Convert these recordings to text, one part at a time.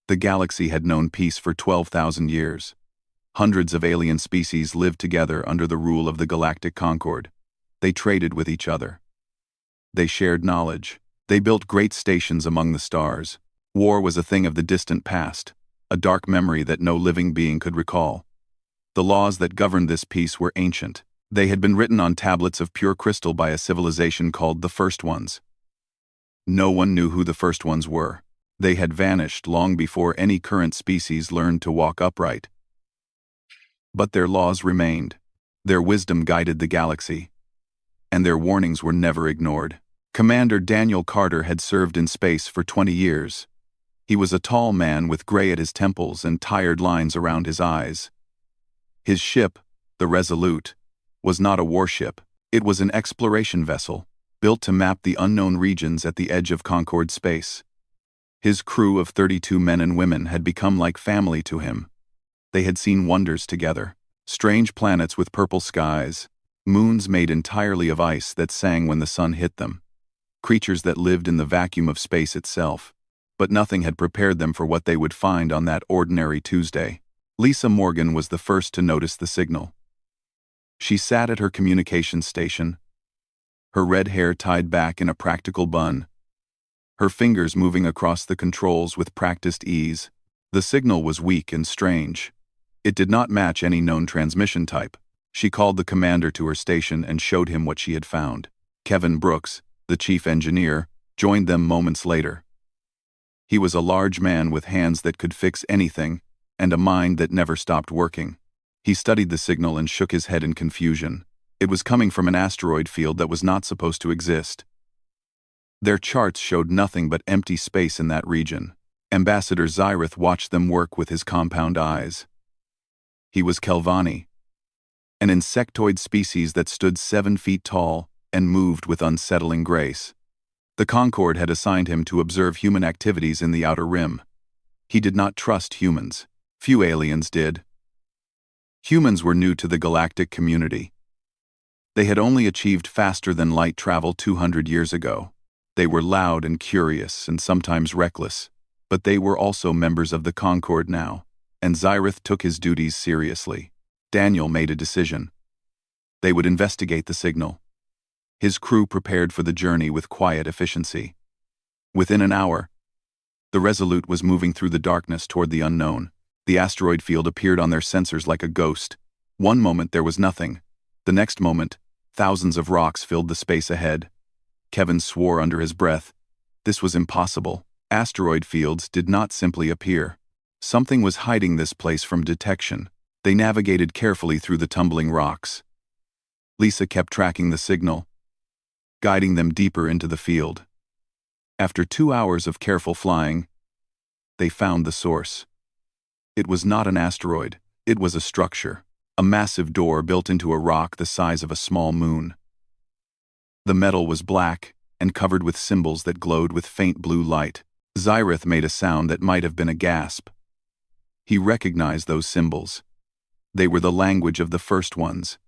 The galaxy had known peace for 12,000 years. Hundreds of alien species lived together under the rule of the Galactic Concord. They traded with each other. They shared knowledge. They built great stations among the stars. War was a thing of the distant past, a dark memory that no living being could recall. The laws that governed this peace were ancient. They had been written on tablets of pure crystal by a civilization called the First Ones. No one knew who the First Ones were. They had vanished long before any current species learned to walk upright. But their laws remained. Their wisdom guided the galaxy. And their warnings were never ignored. Commander Daniel Carter had served in space for 20 years. He was a tall man with gray at his temples and tired lines around his eyes. His ship, the Resolute, was not a warship. It was an exploration vessel, built to map the unknown regions at the edge of Concord space. His crew of 32 men and women had become like family to him. They had seen wonders together, strange planets with purple skies, moons made entirely of ice that sang when the sun hit them, creatures that lived in the vacuum of space itself. But nothing had prepared them for what they would find on that ordinary Tuesday. Lisa Morgan was the first to notice the signal. She sat at her communications station, her red hair tied back in a practical bun, her fingers moving across the controls with practiced ease. The signal was weak and strange. It did not match any known transmission type. She called the commander to her station and showed him what she had found. Kevin Brooks, the chief engineer, joined them moments later. He was a large man with hands that could fix anything, and a mind that never stopped working. He studied the signal and shook his head in confusion. It was coming from an asteroid field that was not supposed to exist. Their charts showed nothing but empty space in that region. Ambassador Zyrith watched them work with his compound eyes. He was Kelvani, an insectoid species that stood 7 feet tall and moved with unsettling grace. The Concord had assigned him to observe human activities in the Outer Rim. He did not trust humans. Few aliens did. Humans were new to the galactic community. They had only achieved faster-than-light travel 200 years ago. They were loud and curious and sometimes reckless, but they were also members of the Concord now, and Zyrith took his duties seriously. Daniel made a decision. They would investigate the signal. His crew prepared for the journey with quiet efficiency. Within an hour, the Resolute was moving through the darkness toward the unknown. The asteroid field appeared on their sensors like a ghost. One moment there was nothing. The next moment, thousands of rocks filled the space ahead. Kevin swore under his breath. This was impossible. Asteroid fields did not simply appear. Something was hiding this place from detection. They navigated carefully through the tumbling rocks. Lisa kept tracking the signal, guiding them deeper into the field. After 2 hours of careful flying, they found the source. It was not an asteroid. It was a structure, a massive door built into a rock the size of a small moon. The metal was black and covered with symbols that glowed with faint blue light. Zyrith made a sound that might have been a gasp. He recognized those symbols. They were the language of the First Ones.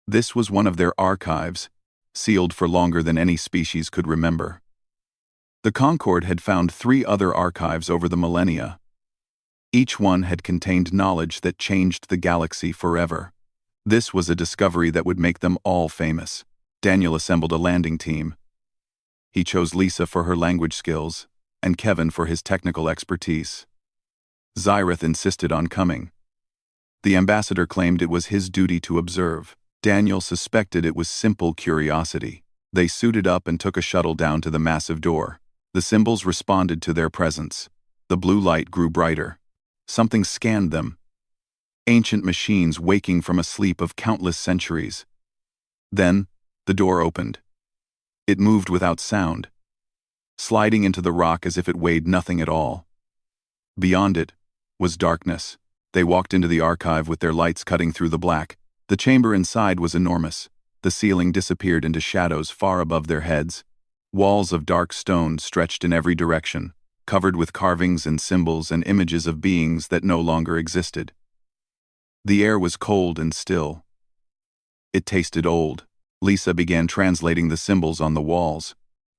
This was one of their archives, sealed for longer than any species could remember. The Concord had found 3 other archives over the millennia. Each one had contained knowledge that changed the galaxy forever. This was a discovery that would make them all famous. Daniel assembled a landing team. He chose Lisa for her language skills, and Kevin for his technical expertise. Zyrith insisted on coming. The ambassador claimed it was his duty to observe. Daniel suspected it was simple curiosity. They suited up and took a shuttle down to the massive door. The symbols responded to their presence. The blue light grew brighter. Something scanned them. Ancient machines waking from a sleep of countless centuries. Then, the door opened. It moved without sound, sliding into the rock as if it weighed nothing at all. Beyond it was darkness. They walked into the archive with their lights cutting through the black. The chamber inside was enormous. The ceiling disappeared into shadows far above their heads. Walls of dark stone stretched in every direction, covered with carvings and symbols and images of beings that no longer existed. The air was cold and still. It tasted old. Lisa began translating the symbols on the walls.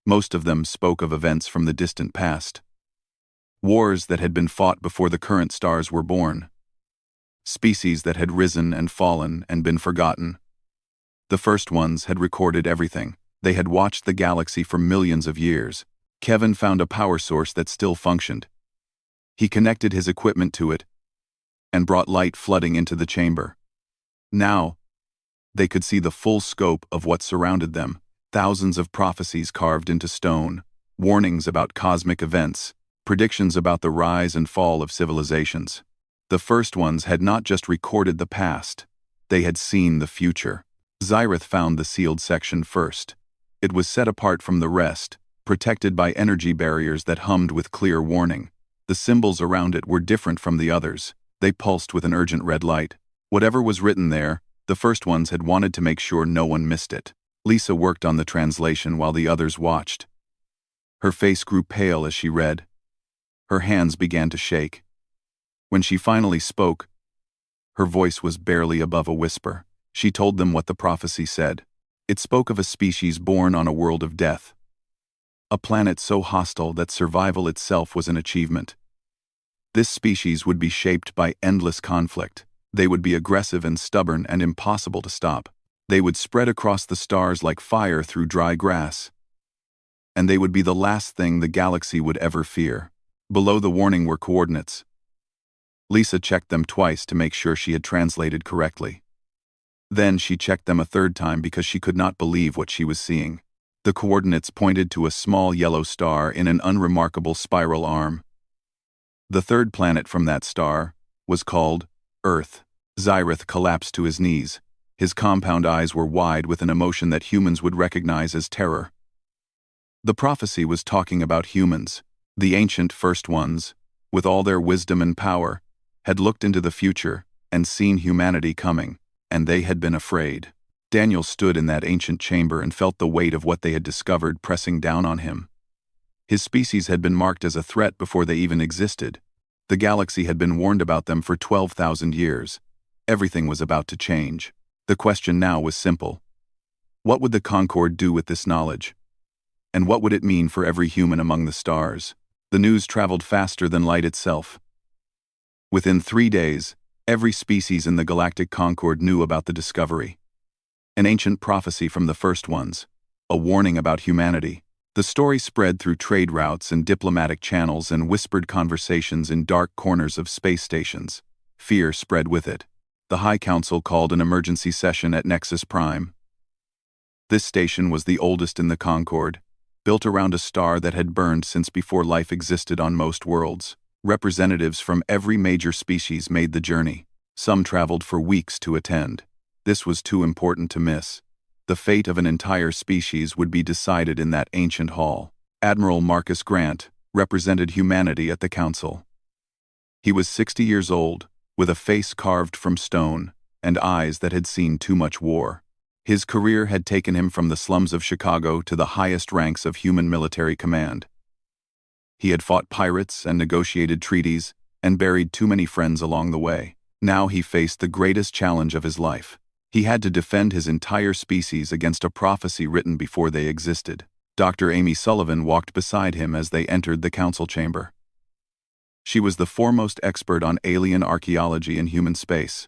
Most of them spoke of events from the distant past. Wars that had been fought before the current stars were born. Species that had risen and fallen and been forgotten. The first ones had recorded everything. They had watched the galaxy for millions of years. Kevin found a power source that still functioned. He connected his equipment to it and brought light flooding into the chamber. Now, they could see the full scope of what surrounded them. Thousands of prophecies carved into stone, warnings about cosmic events, predictions about the rise and fall of civilizations. The first ones had not just recorded the past, they had seen the future. Xyrith found the sealed section first. It was set apart from the rest, protected by energy barriers that hummed with clear warning. The symbols around it were different from the others. They pulsed with an urgent red light. Whatever was written there, the first ones had wanted to make sure no one missed it. Lisa worked on the translation while the others watched. Her face grew pale as she read. Her hands began to shake. When she finally spoke, her voice was barely above a whisper. She told them what the prophecy said. It spoke of a species born on a world of death. A planet so hostile that survival itself was an achievement. This species would be shaped by endless conflict. They would be aggressive and stubborn and impossible to stop. They would spread across the stars like fire through dry grass. And they would be the last thing the galaxy would ever fear. Below the warning were coordinates. Lisa checked them twice to make sure she had translated correctly. Then she checked them a third time because she could not believe what she was seeing. The coordinates pointed to a small yellow star in an unremarkable spiral arm. The third planet from that star was called Earth. Xyrith collapsed to his knees. His compound eyes were wide with an emotion that humans would recognize as terror. The prophecy was talking about humans. The ancient first ones, with all their wisdom and power, had looked into the future and seen humanity coming, and they had been afraid. Daniel stood in that ancient chamber and felt the weight of what they had discovered pressing down on him. His species had been marked as a threat before they even existed. The galaxy had been warned about them for 12,000 years. Everything was about to change. The question now was simple. What would the Concord do with this knowledge? And what would it mean for every human among the stars? The news traveled faster than light itself. Within 3 days, every species in the Galactic Concord knew about the discovery. An ancient prophecy from the first ones, a warning about humanity. The story spread through trade routes and diplomatic channels and whispered conversations in dark corners of space stations. Fear spread with it. The High Council called an emergency session at Nexus Prime. This station was the oldest in the Concord, built around a star that had burned since before life existed on most worlds. Representatives from every major species made the journey. Some traveled for weeks to attend. This was too important to miss. The fate of an entire species would be decided in that ancient hall. Admiral Marcus Grant represented humanity at the council. He was 60 years old, with a face carved from stone and eyes that had seen too much war. His career had taken him from the slums of Chicago to the highest ranks of human military command. He had fought pirates and negotiated treaties and buried too many friends along the way. Now he faced the greatest challenge of his life. He had to defend his entire species against a prophecy written before they existed. Dr. Amy Sullivan walked beside him as they entered the council chamber. She was the foremost expert on alien archaeology in human space.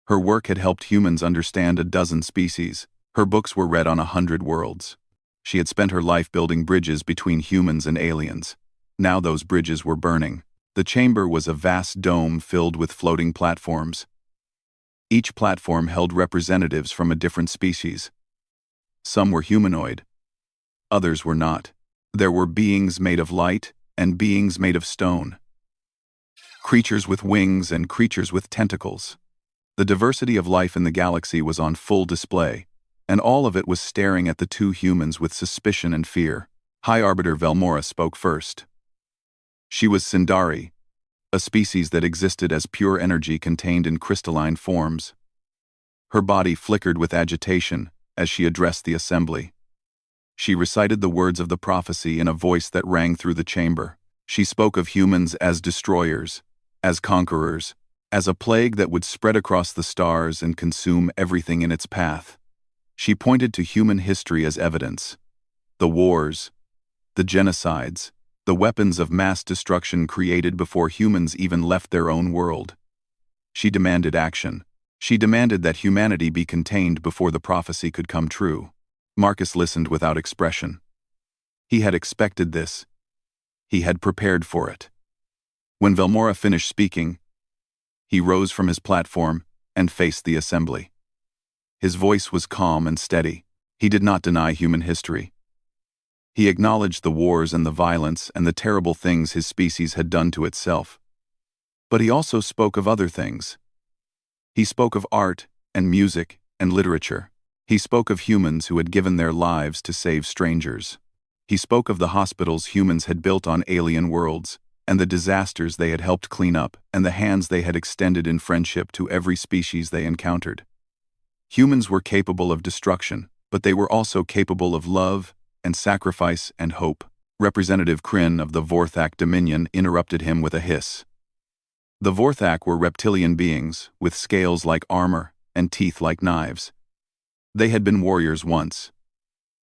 Her work had helped humans understand a dozen species. Her books were read on 100 worlds. She had spent her life building bridges between humans and aliens. Now those bridges were burning. The chamber was a vast dome filled with floating platforms. Each platform held representatives from a different species. Some were humanoid. Others were not. There were beings made of light and beings made of stone. Creatures with wings and creatures with tentacles. The diversity of life in the galaxy was on full display, and all of it was staring at the two humans with suspicion and fear. High Arbiter Velmora spoke first. She was Sindari, a species that existed as pure energy contained in crystalline forms. Her body flickered with agitation as she addressed the assembly. She recited the words of the prophecy in a voice that rang through the chamber. She spoke of humans as destroyers, as conquerors, as a plague that would spread across the stars and consume everything in its path. She pointed to human history as evidence. The wars, the genocides, the weapons of mass destruction created before humans even left their own world. She demanded action. She demanded that humanity be contained before the prophecy could come true. Marcus listened without expression. He had expected this. He had prepared for it. When Velmora finished speaking, he rose from his platform and faced the assembly. His voice was calm and steady. He did not deny human history. He acknowledged the wars and the violence and the terrible things his species had done to itself. But he also spoke of other things. He spoke of art and music and literature. He spoke of humans who had given their lives to save strangers. He spoke of the hospitals humans had built on alien worlds, and the disasters they had helped clean up, and the hands they had extended in friendship to every species they encountered. Humans were capable of destruction, but they were also capable of love and sacrifice and hope. Representative Kryn of the Vorthak Dominion interrupted him with a hiss. The Vorthak were reptilian beings, with scales like armor and teeth like knives. They had been warriors once.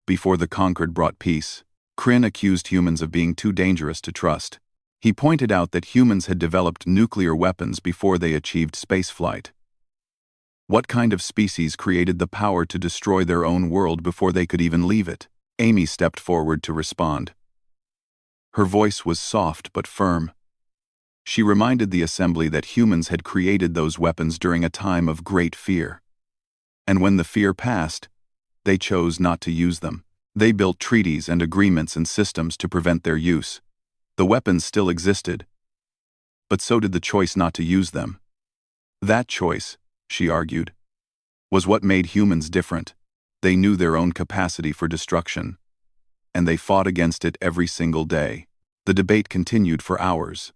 Before the conquered brought peace, Kryn accused humans of being too dangerous to trust. He pointed out that humans had developed nuclear weapons before they achieved spaceflight. What kind of species created the power to destroy their own world before they could even leave it? Amy stepped forward to respond. Her voice was soft but firm. She reminded the assembly that humans had created those weapons during a time of great fear. And when the fear passed, they chose not to use them. They built treaties and agreements and systems to prevent their use. The weapons still existed, but so did the choice not to use them. That choice, she argued, was what made humans different. They knew their own capacity for destruction, and they fought against it every single day. The debate continued for hours.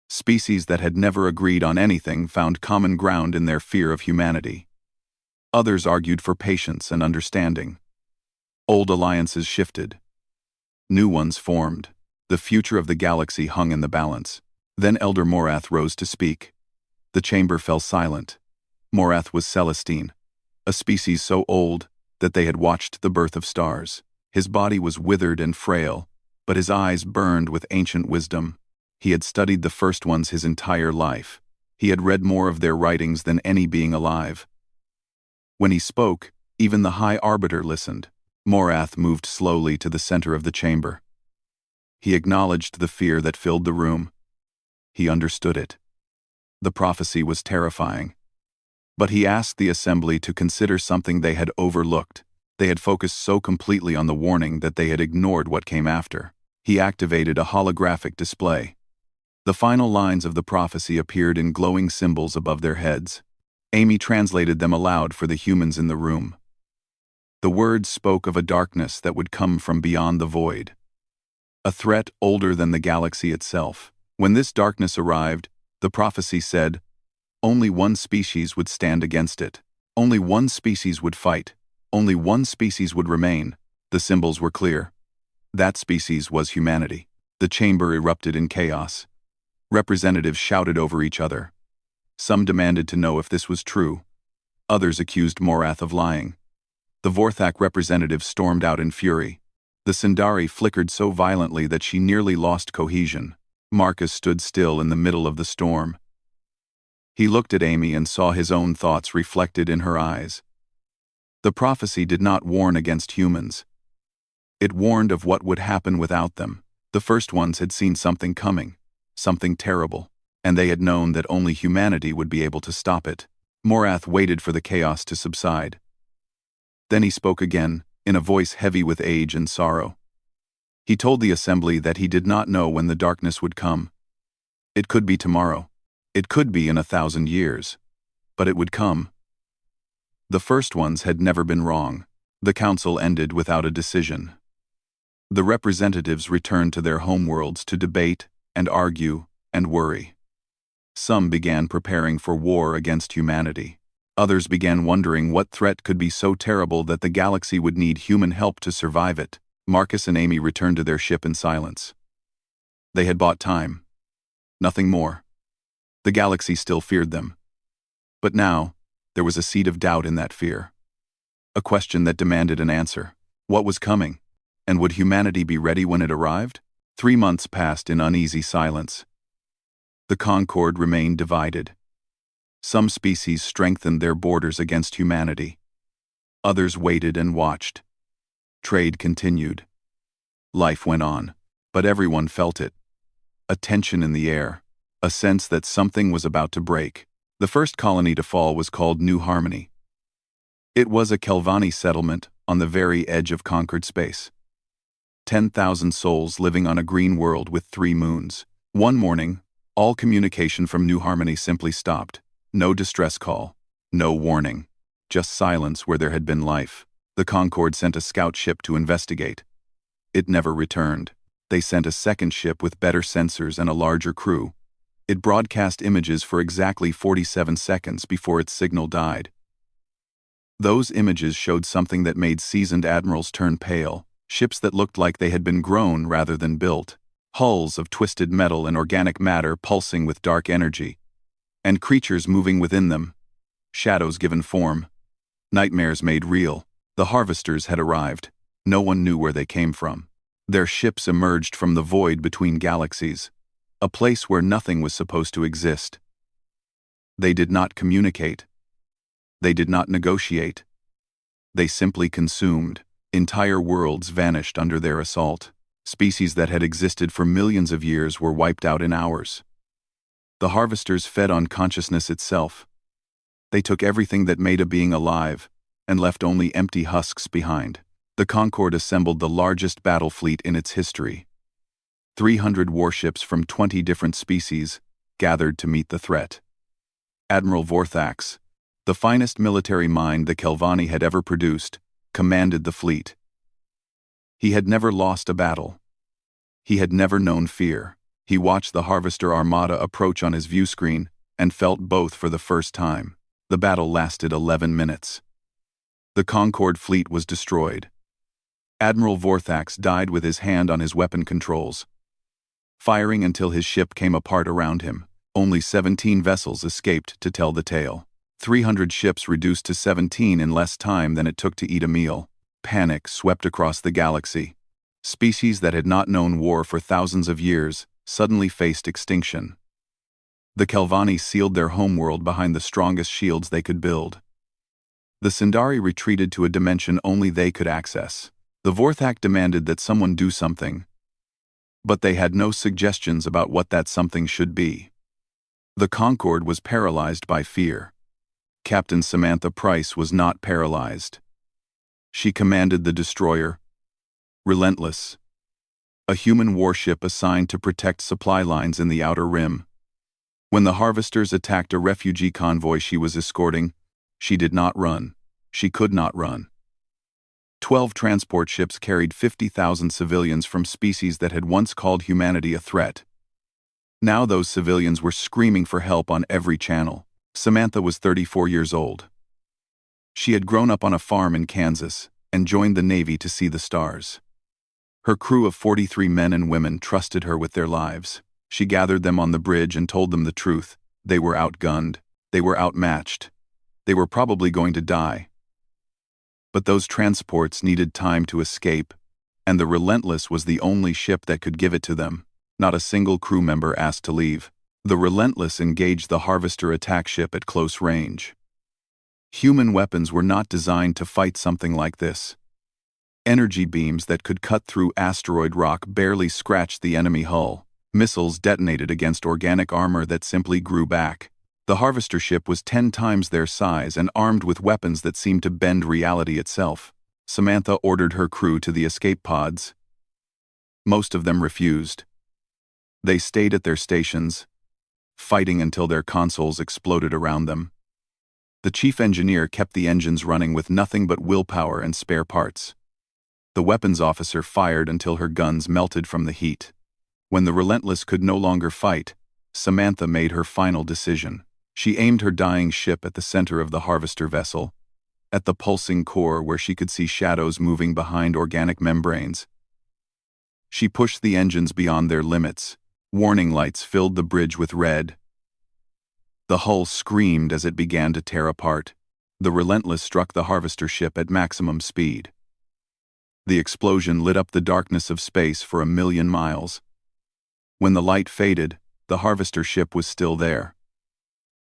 Species that had never agreed on anything found common ground in their fear of humanity. Others argued for patience and understanding. Old alliances shifted. New ones formed. The future of the galaxy hung in the balance. Then Elder Morath rose to speak. The chamber fell silent. Morath was Celestine, a species so old that they had watched the birth of stars. His body was withered and frail, but his eyes burned with ancient wisdom. He had studied the first ones his entire life. He had read more of their writings than any being alive. When he spoke, even the High Arbiter listened. Morath moved slowly to the center of the chamber. He acknowledged the fear that filled the room. He understood it. The prophecy was terrifying. But he asked the assembly to consider something they had overlooked. They had focused so completely on the warning that they had ignored what came after. He activated a holographic display. The final lines of the prophecy appeared in glowing symbols above their heads. Amy translated them aloud for the humans in the room. The words spoke of a darkness that would come from beyond the void. A threat older than the galaxy itself. When this darkness arrived, the prophecy said, only one species would stand against it. Only one species would fight. Only one species would remain. The symbols were clear. That species was humanity. The chamber erupted in chaos. Representatives shouted over each other. Some demanded to know if this was true. Others accused Morath of lying. The Vorthak representative stormed out in fury. The Sindari flickered so violently that she nearly lost cohesion. Marcus stood still in the middle of the storm. He looked at Amy and saw his own thoughts reflected in her eyes. The prophecy did not warn against humans. It warned of what would happen without them. The first ones had seen something coming, something terrible, and they had known that only humanity would be able to stop it. Morath waited for the chaos to subside. Then he spoke again, in a voice heavy with age and sorrow. He told the assembly that he did not know when the darkness would come. It could be tomorrow. It could be in 1,000 years. But it would come. The first ones had never been wrong. The council ended without a decision. The representatives returned to their homeworlds to debate and argue and worry. Some began preparing for war against humanity. Others began wondering what threat could be so terrible that the galaxy would need human help to survive it. Marcus and Amy returned to their ship in silence. They had bought time. Nothing more. The galaxy still feared them. But now, there was a seed of doubt in that fear. A question that demanded an answer. What was coming? And would humanity be ready when it arrived? 3 months passed in uneasy silence. The Concord remained divided. Some species strengthened their borders against humanity. Others waited and watched. Trade continued. Life went on, but everyone felt it. A tension in the air, a sense that something was about to break. The first colony to fall was called New Harmony. It was a Kelvani settlement on the very edge of conquered space. 10,000 souls living on a green world with 3 moons. One morning, all communication from New Harmony simply stopped. No distress call, no warning, just silence where there had been life. The Concord sent a scout ship to investigate. It never returned. They sent a second ship with better sensors and a larger crew. It broadcast images for exactly 47 seconds before its signal died. Those images showed something that made seasoned admirals turn pale, ships that looked like they had been grown rather than built, hulls of twisted metal and organic matter pulsing with dark energy, and creatures moving within them, shadows given form, nightmares made real. The harvesters had arrived. No one knew where they came from. Their ships emerged from the void between galaxies, a place where nothing was supposed to exist. They did not communicate. They did not negotiate. They simply consumed. Entire worlds vanished under their assault. Species that had existed for millions of years were wiped out in hours. The harvesters fed on consciousness itself. They took everything that made a being alive and left only empty husks behind. The Concord assembled the largest battle fleet in its history. 300 warships from 20 different species gathered to meet the threat. Admiral Vorthax, the finest military mind the Kelvani had ever produced, commanded the fleet. He had never lost a battle. He had never known fear. He watched the Harvester Armada approach on his view screen and felt both for the first time. The battle lasted 11 minutes. The Concord fleet was destroyed. Admiral Vorthax died with his hand on his weapon controls, firing until his ship came apart around him. Only 17 vessels escaped to tell the tale. 300 ships reduced to 17 in less time than it took to eat a meal. Panic swept across the galaxy. Species that had not known war for thousands of years suddenly faced extinction. The Kelvani sealed their homeworld behind the strongest shields they could build. The Sindari retreated to a dimension only they could access. The Vorthak demanded that someone do something, but they had no suggestions about what that something should be. The Concord was paralyzed by fear. Captain Samantha Price was not paralyzed. She commanded the destroyer, Relentless, a human warship assigned to protect supply lines in the Outer Rim. When the harvesters attacked a refugee convoy she was escorting, she did not run. She could not run. 12 transport ships carried 50,000 civilians from species that had once called humanity a threat. Now those civilians were screaming for help on every channel. Samantha was 34 years old. She had grown up on a farm in Kansas and joined the Navy to see the stars. Her crew of 43 men and women trusted her with their lives. She gathered them on the bridge and told them the truth. They were outgunned. They were outmatched. They were probably going to die. But those transports needed time to escape, and the Relentless was the only ship that could give it to them. Not a single crew member asked to leave. The Relentless engaged the Harvester attack ship at close range. Human weapons were not designed to fight something like this. Energy beams that could cut through asteroid rock barely scratched the enemy hull. Missiles detonated against organic armor that simply grew back. The Harvester ship was 10 times their size and armed with weapons that seemed to bend reality itself. Samantha ordered her crew to the escape pods. Most of them refused. They stayed at their stations, fighting until their consoles exploded around them. The chief engineer kept the engines running with nothing but willpower and spare parts. The weapons officer fired until her guns melted from the heat. When the Relentless could no longer fight, Samantha made her final decision. She aimed her dying ship at the center of the Harvester vessel, at the pulsing core where she could see shadows moving behind organic membranes. She pushed the engines beyond their limits. Warning lights filled the bridge with red. The hull screamed as it began to tear apart. The Relentless struck the Harvester ship at maximum speed. The explosion lit up the darkness of space for 1,000,000 miles. When the light faded, the harvester ship was still there.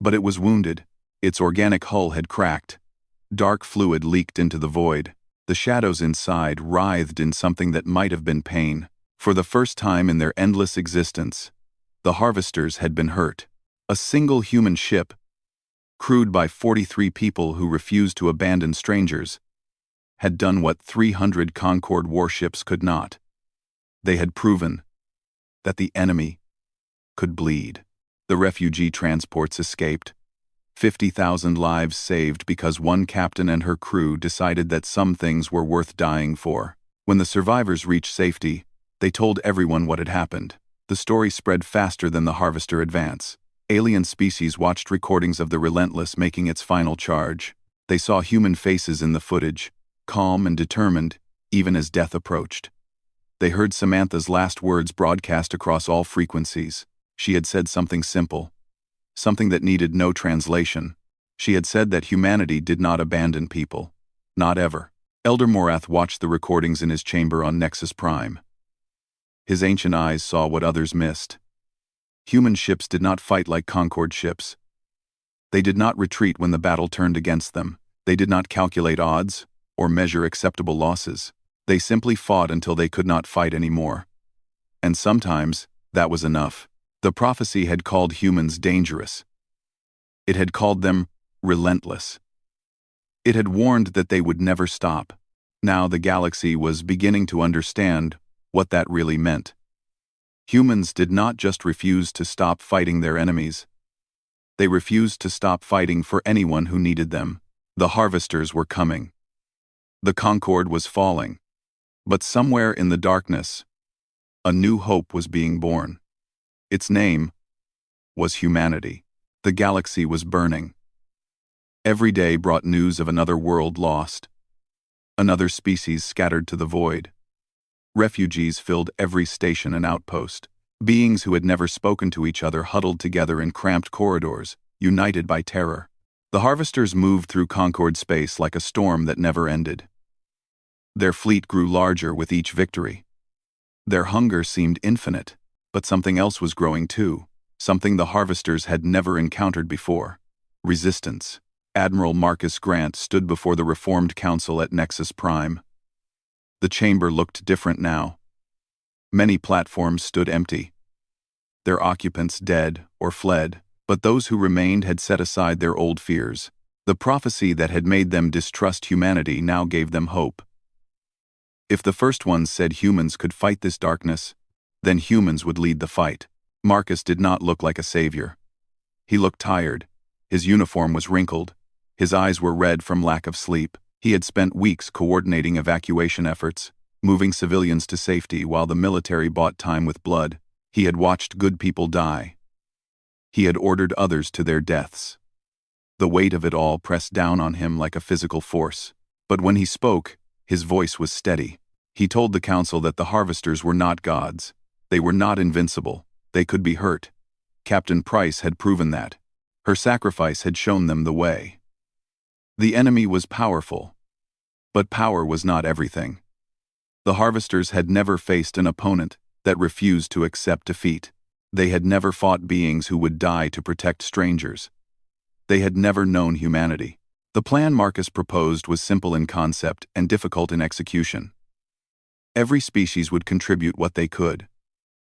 But it was wounded. Its organic hull had cracked. Dark fluid leaked into the void. The shadows inside writhed in something that might have been pain. For the first time in their endless existence, the harvesters had been hurt. A single human ship, crewed by 43 people who refused to abandon strangers, had done what 300 Concorde warships could not. They had proven that the enemy could bleed. The refugee transports escaped. 50,000 lives saved because one captain and her crew decided that some things were worth dying for. When the survivors reached safety, they told everyone what had happened. The story spread faster than the harvester advance. Alien species watched recordings of the Relentless making its final charge. They saw human faces in the footage, calm and determined, even as death approached. They heard Samantha's last words broadcast across all frequencies. She had said something simple, something that needed no translation. She had said that humanity did not abandon people. Not ever. Elder Morath watched the recordings in his chamber on Nexus Prime. His ancient eyes saw what others missed. Human ships did not fight like Concorde ships. They did not retreat when the battle turned against them. They did not calculate odds or measure acceptable losses. They simply fought until they could not fight anymore. And sometimes, that was enough. The prophecy had called humans dangerous. It had called them relentless. It had warned that they would never stop. Now the galaxy was beginning to understand what that really meant. Humans did not just refuse to stop fighting their enemies. They refused to stop fighting for anyone who needed them. The harvesters were coming. The Concorde was falling. But somewhere in the darkness, a new hope was being born. Its name was humanity. The galaxy was burning. Every day brought news of another world lost, another species scattered to the void. Refugees filled every station and outpost. Beings who had never spoken to each other huddled together in cramped corridors, united by terror. The harvesters moved through Concorde space like a storm that never ended. Their fleet grew larger with each victory. Their hunger seemed infinite, but something else was growing too, something the harvesters had never encountered before: resistance. Admiral Marcus Grant stood before the Reformed Council at Nexus Prime. The chamber looked different now. Many platforms stood empty, their occupants dead or fled, but those who remained had set aside their old fears. The prophecy that had made them distrust humanity now gave them hope. If the first ones said humans could fight this darkness, then humans would lead the fight. Marcus did not look like a savior. He looked tired. His uniform was wrinkled. His eyes were red from lack of sleep. He had spent weeks coordinating evacuation efforts, moving civilians to safety while the military bought time with blood. He had watched good people die. He had ordered others to their deaths. The weight of it all pressed down on him like a physical force. But when he spoke, his voice was steady. He told the council that the harvesters were not gods. They were not invincible. They could be hurt. Captain Price had proven that. Her sacrifice had shown them the way. The enemy was powerful, but power was not everything. The harvesters had never faced an opponent that refused to accept defeat. They had never fought beings who would die to protect strangers. They had never known humanity. The plan Marcus proposed was simple in concept and difficult in execution. Every species would contribute what they could.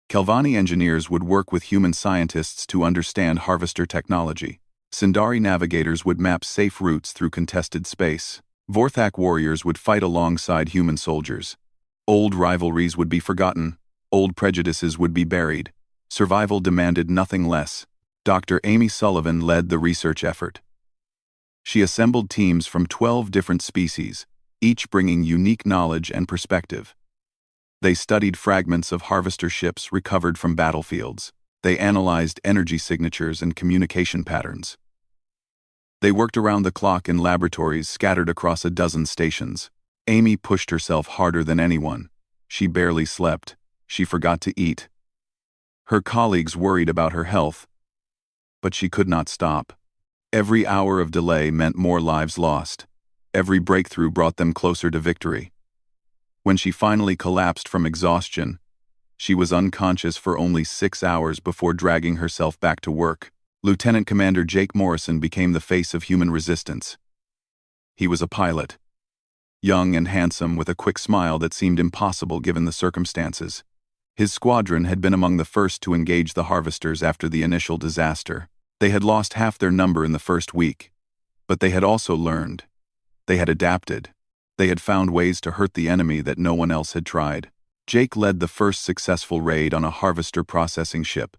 Kelvani engineers would work with human scientists to understand harvester technology. Sindari navigators would map safe routes through contested space. Vorthak warriors would fight alongside human soldiers. Old rivalries would be forgotten. Old prejudices would be buried. Survival demanded nothing less. Dr. Amy Sullivan led the research effort. She assembled teams from 12 different species, each bringing unique knowledge and perspective. They studied fragments of harvester ships recovered from battlefields. They analyzed energy signatures and communication patterns. They worked around the clock in laboratories scattered across a dozen stations. Amy pushed herself harder than anyone. She barely slept. She forgot to eat. Her colleagues worried about her health, but she could not stop. Every hour of delay meant more lives lost. Every breakthrough brought them closer to victory. When she finally collapsed from exhaustion, she was unconscious for only 6 hours before dragging herself back to work. Lieutenant Commander Jake Morrison became the face of human resistance. He was a pilot, young and handsome with a quick smile that seemed impossible given the circumstances. His squadron had been among the first to engage the harvesters after the initial disaster. They had lost half their number in the first week, but they had also learned. They had adapted. They had found ways to hurt the enemy that no one else had tried. Jake led the first successful raid on a harvester processing ship.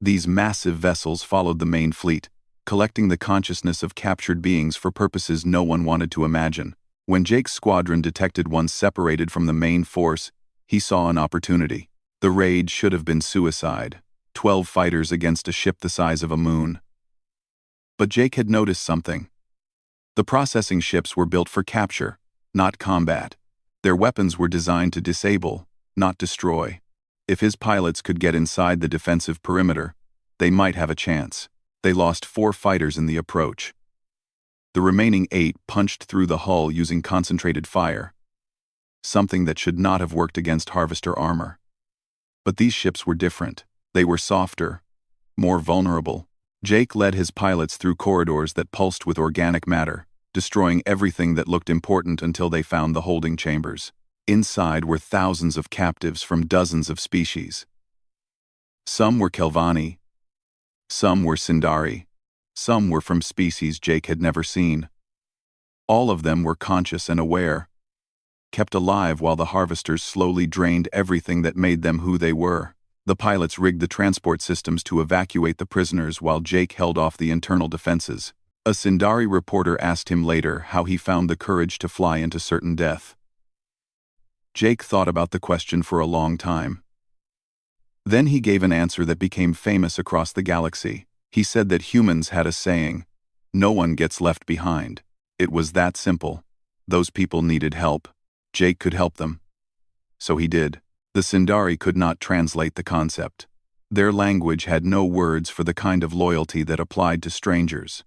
These massive vessels followed the main fleet, collecting the consciousness of captured beings for purposes no one wanted to imagine. When Jake's squadron detected one separated from the main force, he saw an opportunity. The raid should have been suicide, 12 fighters against a ship the size of a moon. But Jake had noticed something. The processing ships were built for capture, not combat. Their weapons were designed to disable, not destroy. If his pilots could get inside the defensive perimeter, they might have a chance. They lost 4 fighters in the approach. The remaining 8 punched through the hull using concentrated fire, something that should not have worked against harvester armor. But these ships were different. They were softer, more vulnerable. Jake led his pilots through corridors that pulsed with organic matter, destroying everything that looked important until they found the holding chambers. Inside were thousands of captives from dozens of species. Some were Kelvani, some were Sindari, some were from species Jake had never seen. All of them were conscious and aware, kept alive while the harvesters slowly drained everything that made them who they were. The pilots rigged the transport systems to evacuate the prisoners while Jake held off the internal defenses. A Sindari reporter asked him later how he found the courage to fly into certain death. Jake thought about the question for a long time. Then he gave an answer that became famous across the galaxy. He said that humans had a saying, "No one gets left behind." It was that simple. Those people needed help. Jake could help them. So he did. The Sindari could not translate the concept. Their language had no words for the kind of loyalty that applied to strangers.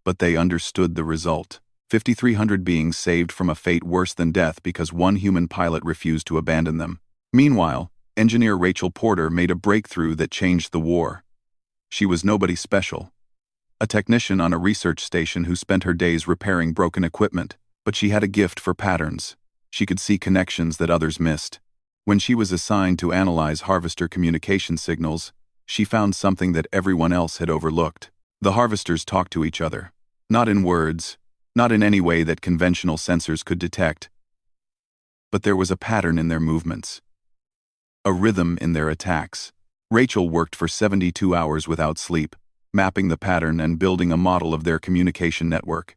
But they understood the result. 5,300 beings saved from a fate worse than death because one human pilot refused to abandon them. Meanwhile, engineer Rachel Porter made a breakthrough that changed the war. She was nobody special. A technician on a research station who spent her days repairing broken equipment, but she had a gift for patterns. She could see connections that others missed. When she was assigned to analyze harvester communication signals, she found something that everyone else had overlooked. The harvesters talked to each other. Not in words, not in any way that conventional sensors could detect. But there was a pattern in their movements. A rhythm in their attacks. Rachel worked for 72 hours without sleep, mapping the pattern and building a model of their communication network.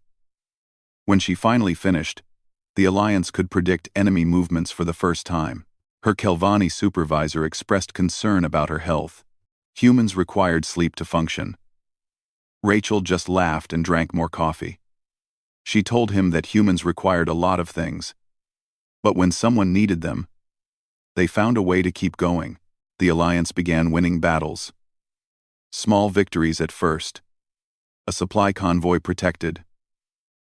When she finally finished, the Alliance could predict enemy movements for the first time. Her Kelvani supervisor expressed concern about her health. Humans required sleep to function. Rachel just laughed and drank more coffee. She told him that humans required a lot of things. But when someone needed them, they found a way to keep going. The Alliance began winning battles. Small victories at first. A supply convoy protected.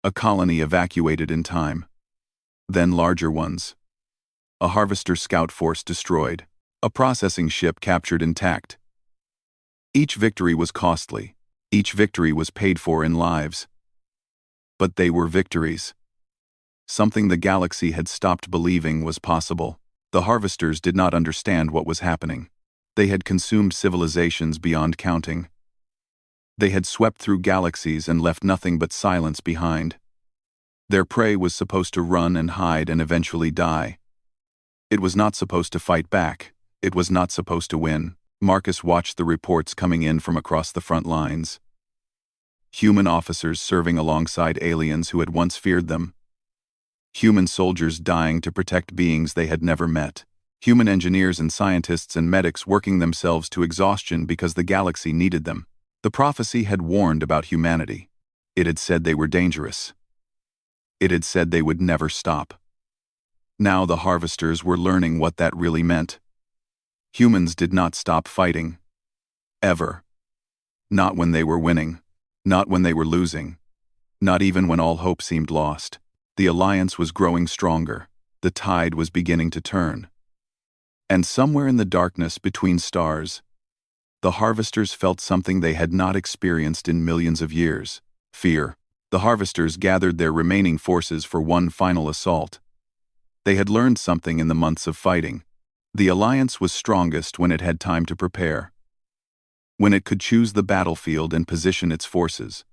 A colony evacuated in time. Then larger ones. A harvester scout force destroyed. A processing ship captured intact. Each victory was costly. Each victory was paid for in lives. But they were victories. Something the galaxy had stopped believing was possible. The harvesters did not understand what was happening. They had consumed civilizations beyond counting. They had swept through galaxies and left nothing but silence behind. Their prey was supposed to run and hide and eventually die. It was not supposed to fight back. It was not supposed to win. Marcus watched the reports coming in from across the front lines. Human officers serving alongside aliens who had once feared them. Human soldiers dying to protect beings they had never met. Human engineers and scientists and medics working themselves to exhaustion because the galaxy needed them. The prophecy had warned about humanity. It had said they were dangerous. It had said they would never stop. Now the harvesters were learning what that really meant. Humans did not stop fighting. Ever. Not when they were winning. Not when they were losing. Not even when all hope seemed lost. The Alliance was growing stronger. The tide was beginning to turn. And somewhere in the darkness between stars, the harvesters felt something they had not experienced in millions of years: fear. The harvesters gathered their remaining forces for one final assault. They had learned something in the months of fighting. The alliance was strongest when it had time to prepare, when it could choose the battlefield and position its forces.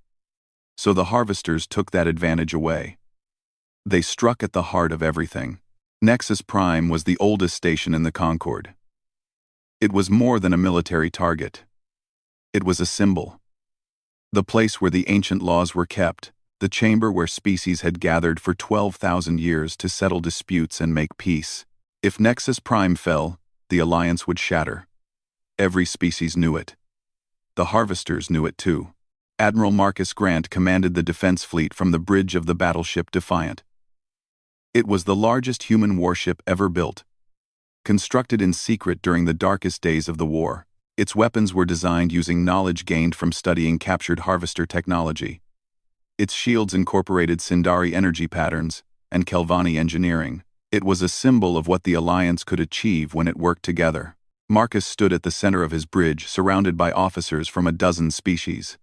So the harvesters took that advantage away. They struck at the heart of everything. Nexus Prime was the oldest station in the Concord. It was more than a military target. It was a symbol. The place where the ancient laws were kept, the chamber where species had gathered for 12,000 years to settle disputes and make peace. If Nexus Prime fell, the alliance would shatter. Every species knew it. The harvesters knew it too. Admiral Marcus Grant commanded the defense fleet from the bridge of the battleship Defiant. It was the largest human warship ever built. Constructed in secret during the darkest days of the war, its weapons were designed using knowledge gained from studying captured harvester technology. Its shields incorporated Sindari energy patterns and Kelvani engineering. It was a symbol of what the Alliance could achieve when it worked together. Marcus stood at the center of his bridge, surrounded by officers from a dozen species.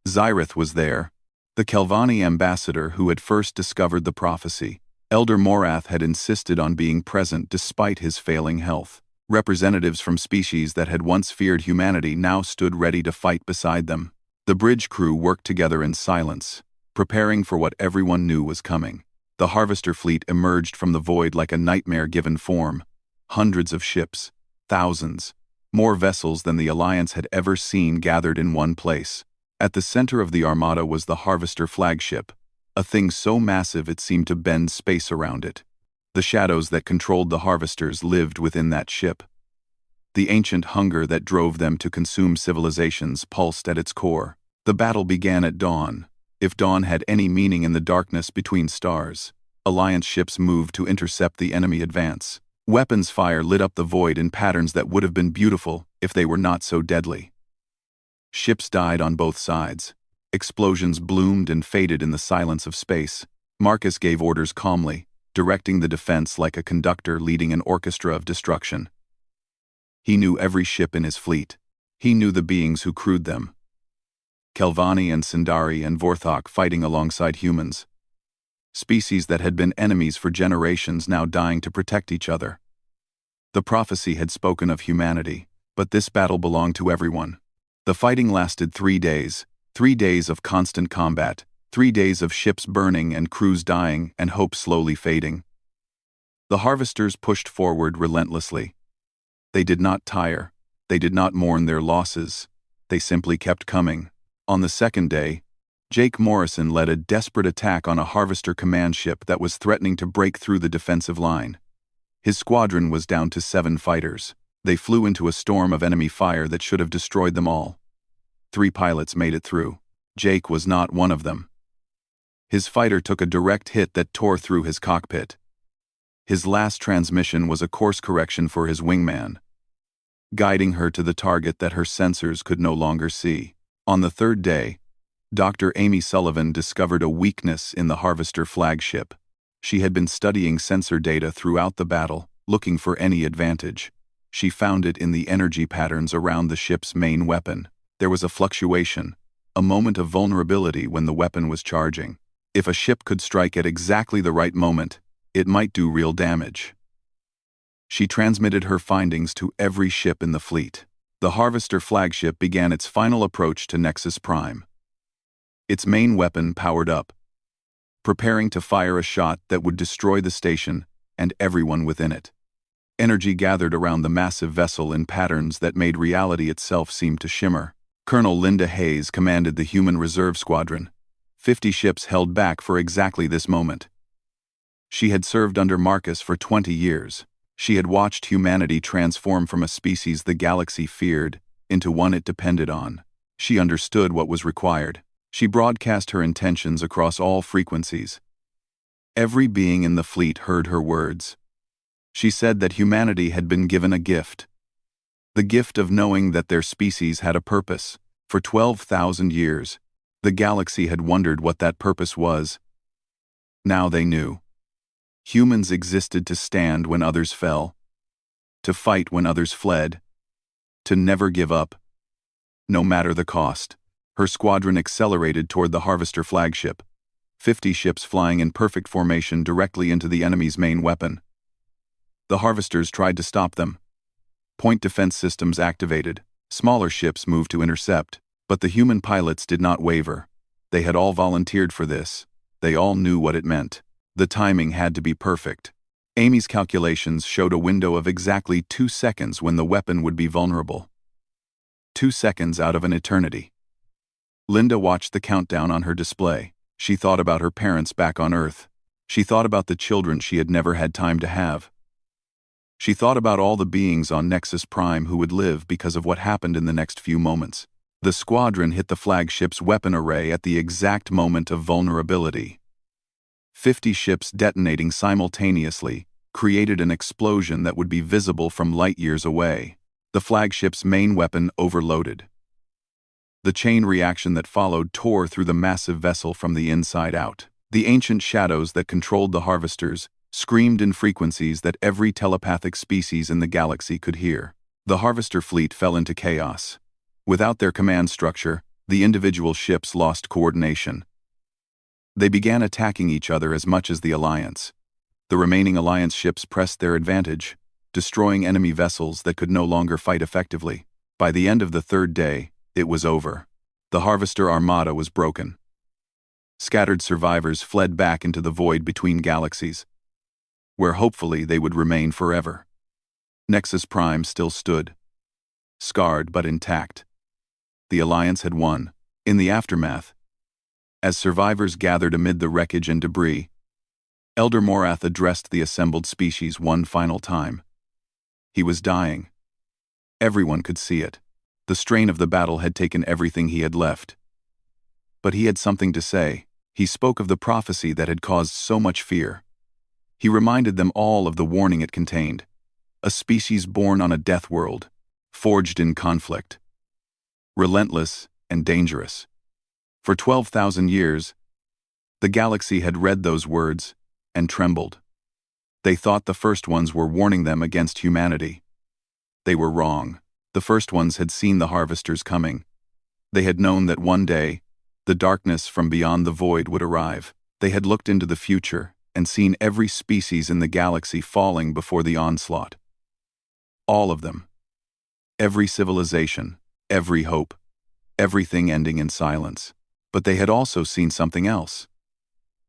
Zyrith was there, the Kelvani ambassador who had first discovered the prophecy. Elder Morath had insisted on being present despite his failing health. Representatives from species that had once feared humanity now stood ready to fight beside them. The bridge crew worked together in silence, preparing for what everyone knew was coming. The harvester fleet emerged from the void like a nightmare given form. Hundreds of ships, thousands, more vessels than the Alliance had ever seen gathered in one place. At the center of the armada was the harvester flagship, a thing so massive it seemed to bend space around it. The shadows that controlled the harvesters lived within that ship. The ancient hunger that drove them to consume civilizations pulsed at its core. The battle began at dawn. If dawn had any meaning in the darkness between stars, Alliance ships moved to intercept the enemy advance. Weapons fire lit up the void in patterns that would have been beautiful if they were not so deadly. Ships died on both sides. Explosions bloomed and faded in the silence of space. Marcus gave orders calmly, directing the defense like a conductor leading an orchestra of destruction. He knew every ship in his fleet. He knew the beings who crewed them. Kelvani and Sindari and Vorthok fighting alongside humans. Species that had been enemies for generations now dying to protect each other. The prophecy had spoken of humanity, but this battle belonged to everyone. The fighting lasted 3 days, 3 days of constant combat, 3 days of ships burning and crews dying and hope slowly fading. The harvesters pushed forward relentlessly. They did not tire. They did not mourn their losses. They simply kept coming. On the second day, Jake Morrison led a desperate attack on a harvester command ship that was threatening to break through the defensive line. His squadron was down to 7 fighters. They flew into a storm of enemy fire that should have destroyed them all. 3 pilots made it through. Jake was not one of them. His fighter took a direct hit that tore through his cockpit. His last transmission was a course correction for his wingman, guiding her to the target that her sensors could no longer see. On the third day, Dr. Amy Sullivan discovered a weakness in the harvester flagship. She had been studying sensor data throughout the battle, looking for any advantage. She found it in the energy patterns around the ship's main weapon. There was a fluctuation, a moment of vulnerability when the weapon was charging. If a ship could strike at exactly the right moment, it might do real damage. She transmitted her findings to every ship in the fleet. The harvester flagship began its final approach to Nexus Prime. Its main weapon powered up, preparing to fire a shot that would destroy the station and everyone within it. Energy gathered around the massive vessel in patterns that made reality itself seem to shimmer. Colonel Linda Hayes commanded the Human Reserve Squadron. 50 ships held back for exactly this moment. She had served under Marcus for 20 years. She had watched humanity transform from a species the galaxy feared into one it depended on. She understood what was required. She broadcast her intentions across all frequencies. Every being in the fleet heard her words. She said that humanity had been given a gift. The gift of knowing that their species had a purpose. For 12,000 years, the galaxy had wondered what that purpose was. Now they knew. Humans existed to stand when others fell, to fight when others fled, to never give up, no matter the cost. Her squadron accelerated toward the Harvester flagship, 50 ships flying in perfect formation directly into the enemy's main weapon. The Harvesters tried to stop them. Point defense systems activated, smaller ships moved to intercept, but the human pilots did not waver. They had all volunteered for this. They all knew what it meant. The timing had to be perfect. Amy's calculations showed a window of exactly 2 seconds when the weapon would be vulnerable. 2 seconds out of an eternity. Linda watched the countdown on her display. She thought about her parents back on Earth. She thought about the children she had never had time to have. She thought about all the beings on Nexus Prime who would live because of what happened in the next few moments. The squadron hit the flagship's weapon array at the exact moment of vulnerability. 50 ships detonating simultaneously created an explosion that would be visible from light years away. The flagship's main weapon overloaded. The chain reaction that followed tore through the massive vessel from the inside out. The ancient shadows that controlled the Harvesters screamed in frequencies that every telepathic species in the galaxy could hear. The Harvester fleet fell into chaos. Without their command structure, the individual ships lost coordination. They began attacking each other as much as the Alliance. The remaining Alliance ships pressed their advantage, destroying enemy vessels that could no longer fight effectively. By the end of the third day, it was over. The Harvester Armada was broken. Scattered survivors fled back into the void between galaxies, where hopefully they would remain forever. Nexus Prime still stood, scarred but intact. The Alliance had won. In the aftermath, as survivors gathered amid the wreckage and debris, Elder Morath addressed the assembled species one final time. He was dying. Everyone could see it. The strain of the battle had taken everything he had left. But he had something to say. He spoke of the prophecy that had caused so much fear. He reminded them all of the warning it contained. A species born on a death world, forged in conflict. Relentless and dangerous. For 12,000 years, the galaxy had read those words and trembled. They thought the first ones were warning them against humanity. They were wrong. The first ones had seen the Harvesters coming. They had known that one day, the darkness from beyond the void would arrive. They had looked into the future and seen every species in the galaxy falling before the onslaught. All of them. Every civilization, every hope, everything ending in silence. But they had also seen something else.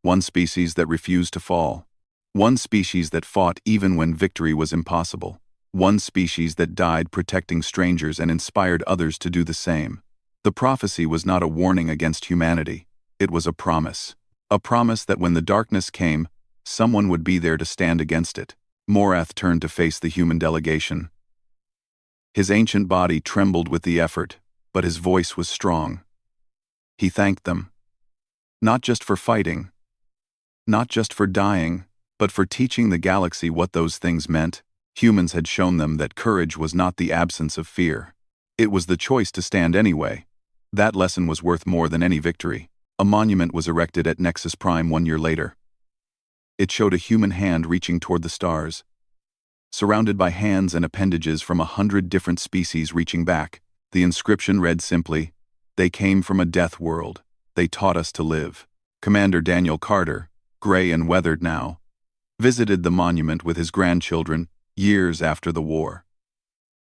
One species that refused to fall. One species that fought even when victory was impossible. One species that died protecting strangers and inspired others to do the same. The prophecy was not a warning against humanity. It was a promise. A promise that when the darkness came, someone would be there to stand against it. Morath turned to face the human delegation. His ancient body trembled with the effort, but his voice was strong. He thanked them. Not just for fighting, not just for dying, but for teaching the galaxy what those things meant. Humans had shown them that courage was not the absence of fear. It was the choice to stand anyway. That lesson was worth more than any victory. A monument was erected at Nexus Prime 1 year later. It showed a human hand reaching toward the stars, surrounded by hands and appendages from 100 different species reaching back. The inscription read simply, "They came from a death world. They taught us to live." Commander Daniel Carter, gray and weathered now, visited the monument with his grandchildren years after the war.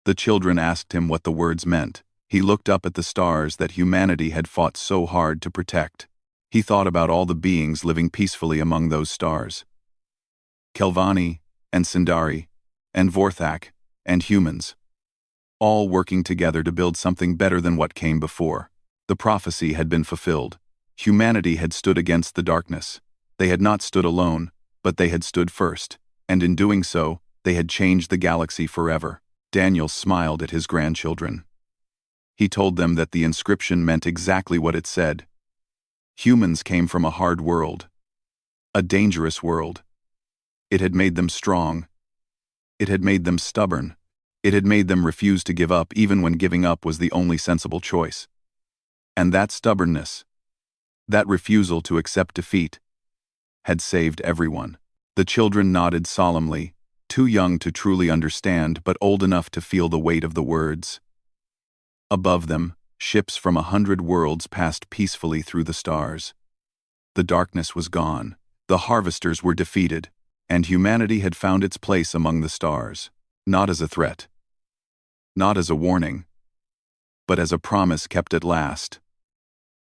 The children asked him what the words meant. He looked up at the stars that humanity had fought so hard to protect. He thought about all the beings living peacefully among those stars. Kelvani, and Sindari, and Vorthak, and humans. All working together to build something better than what came before. The prophecy had been fulfilled. Humanity had stood against the darkness. They had not stood alone, but they had stood first, and in doing so, they had changed the galaxy forever. Daniel smiled at his grandchildren. He told them that the inscription meant exactly what it said. Humans came from a hard world. A dangerous world. It had made them strong. It had made them stubborn. It had made them refuse to give up even when giving up was the only sensible choice. And that stubbornness, that refusal to accept defeat, had saved everyone. The children nodded solemnly, too young to truly understand but old enough to feel the weight of the words. Above them, ships from 100 worlds passed peacefully through the stars. The darkness was gone, the harvesters were defeated, and humanity had found its place among the stars, not as a threat, not as a warning, but as a promise kept at last.